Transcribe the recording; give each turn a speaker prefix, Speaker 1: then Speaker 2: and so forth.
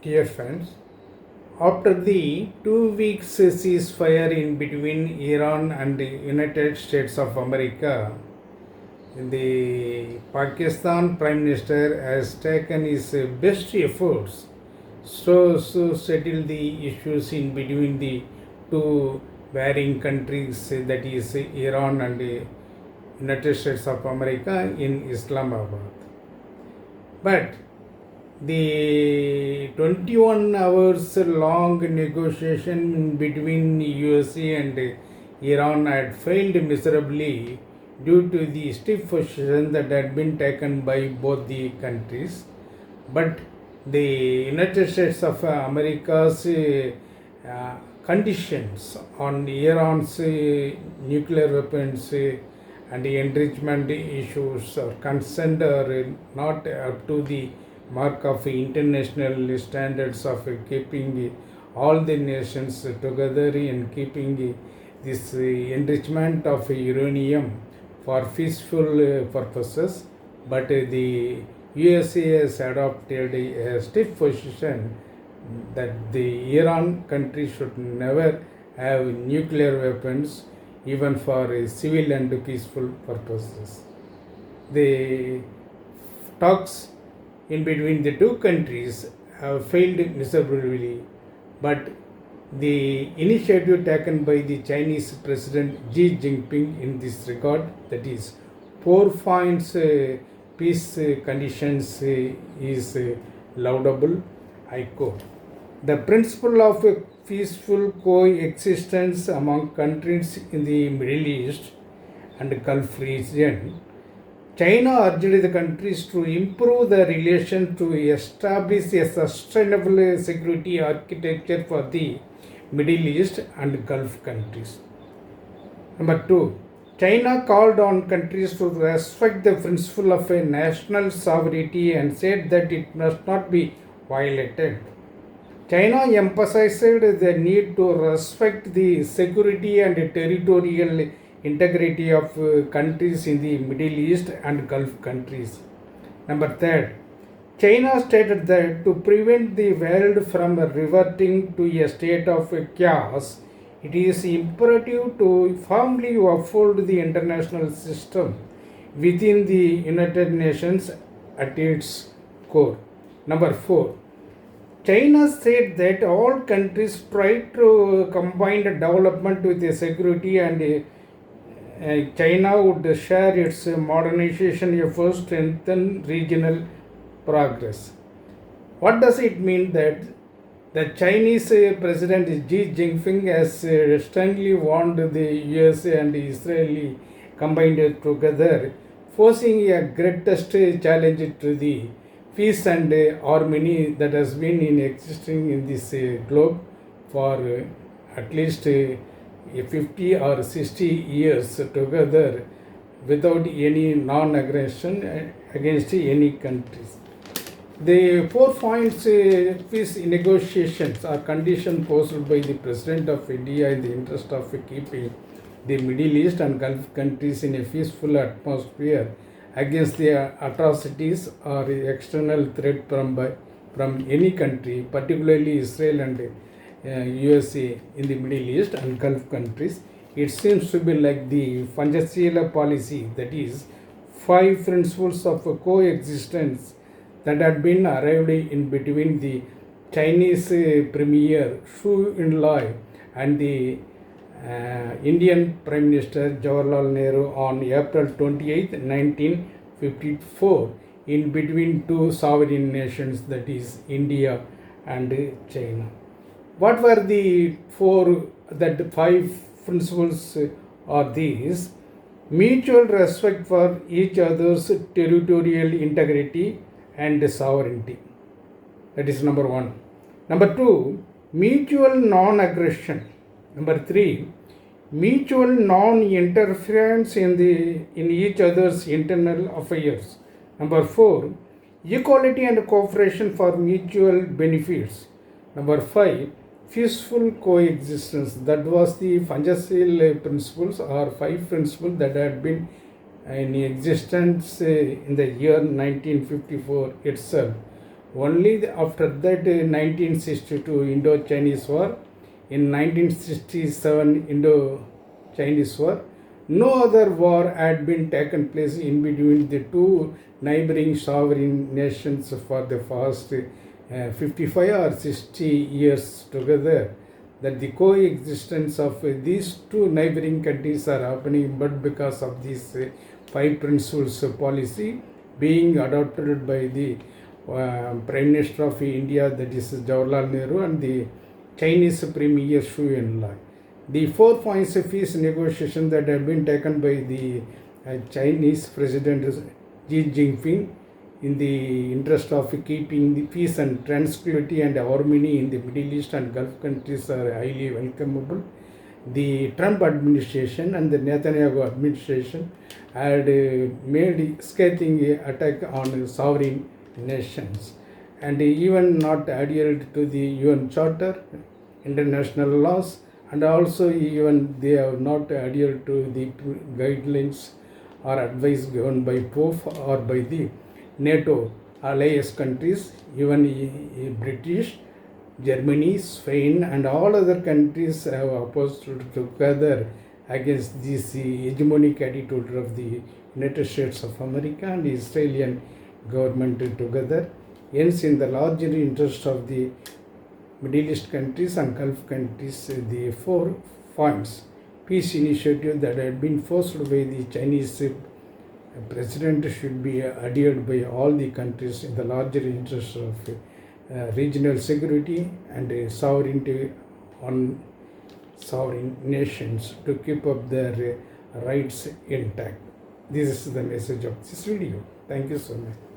Speaker 1: Dear friends, after the 2 week ceasefire in between Iran and the United States of America, the Pakistan Prime Minister has taken his best efforts to settle the issues in between the two varying countries, that is Iran and the United States of America in Islamabad. But the 21 hours long negotiation between USA and Iran had failed miserably due to the stiff position that had been taken by both the countries. But the United States of America's conditions on Iran's nuclear weapons and the enrichment issues are concerned are not up to the mark of international standards of keeping all the nations together in keeping this enrichment of uranium for peaceful purposes. But the USA has adopted a stiff position that the Iran country should never have nuclear weapons even for civil and peaceful purposes. The talks in between the two countries have failed miserably, but the initiative taken by the Chinese President Xi Jinping in this regard, that is 4 points peace conditions, is laudable. I quote, "The principle of peaceful coexistence among countries in the Middle East and Gulf region, China urged the countries to improve the relation to establish a sustainable security architecture for the Middle East and Gulf countries." Number 2, China called on countries to respect the principle of a national sovereignty and said that it must not be violated. China emphasized the need to respect the security and territorial integrity of countries in the Middle East and Gulf countries. Number 3, China stated that to prevent the world from reverting to a state of chaos, it is imperative to firmly uphold the international system within the United Nations at its core. Number 4, China said that all countries try to combine development with security, and China would share its modernization efforts to strengthen regional progress. What does it mean that the Chinese President Xi Jinping has sternly warned the USA and Israel combined together, posing a greatest challenge to the peace and harmony that has been existing in this globe for at least 50 or 60 years together without any non-aggression against any countries. The 4 points peace negotiations are conditions posed by the President of India in the interest of keeping the Middle East and Gulf countries in a peaceful atmosphere against the atrocities or external threat from any country, particularly Israel and USA in the Middle East and Gulf countries. It seems to be like the Panchashila policy, that is 5 principles of coexistence that had been arrived in between the Chinese Premier ZHOU ENLAI and the Indian Prime Minister Jawaharlal Nehru on April 28, 1954 in between two sovereign nations, that is India and China. What were the 5 principles are these? Mutual respect for each other's territorial integrity and sovereignty. That is number 1. Number 2, mutual non-aggression. Number 3, mutual non-interference in each other's internal affairs. Number 4, equality and cooperation for mutual benefits. Number 5, peaceful coexistence. That was the Panchashila principles, or 5 principles that had been in existence in the year 1954 itself. Only after that 1962 Indo-Chinese War, in 1967 Indo-Chinese War, no other war had been taken place in between the two neighboring sovereign nations for the past 55 or 60 years together. That the coexistence of these two neighboring countries are happening, but because of this five principles policy being adopted by the Prime Minister of India, that is Jawaharlal Nehru, and the Chinese Premier ZHOU ENLAI. The 4 points of peace negotiation that have been taken by the Chinese President Xi Jinping in the interest of keeping the peace and tranquility and harmony in the Middle East and Gulf countries are highly welcomable. The Trump administration and the Netanyahu administration had made scathing attack on sovereign nations and even not adhered to the UN Charter, international laws, and also even they have not adhered to the guidelines or advice given by PROF or by the NATO allies countries, even British, Germany, Spain, and all other countries have opposed together against this hegemonic attitude of the United States of America and the Israeli government together. Hence, in the larger interest of the Middle East countries and Gulf countries, the 4 points peace initiative that had been forced by the Chinese president should be adhered by all the countries in the larger interest of regional security and sovereignty on sovereign nations to keep up their rights intact. This is the message of this video. Thank you so much.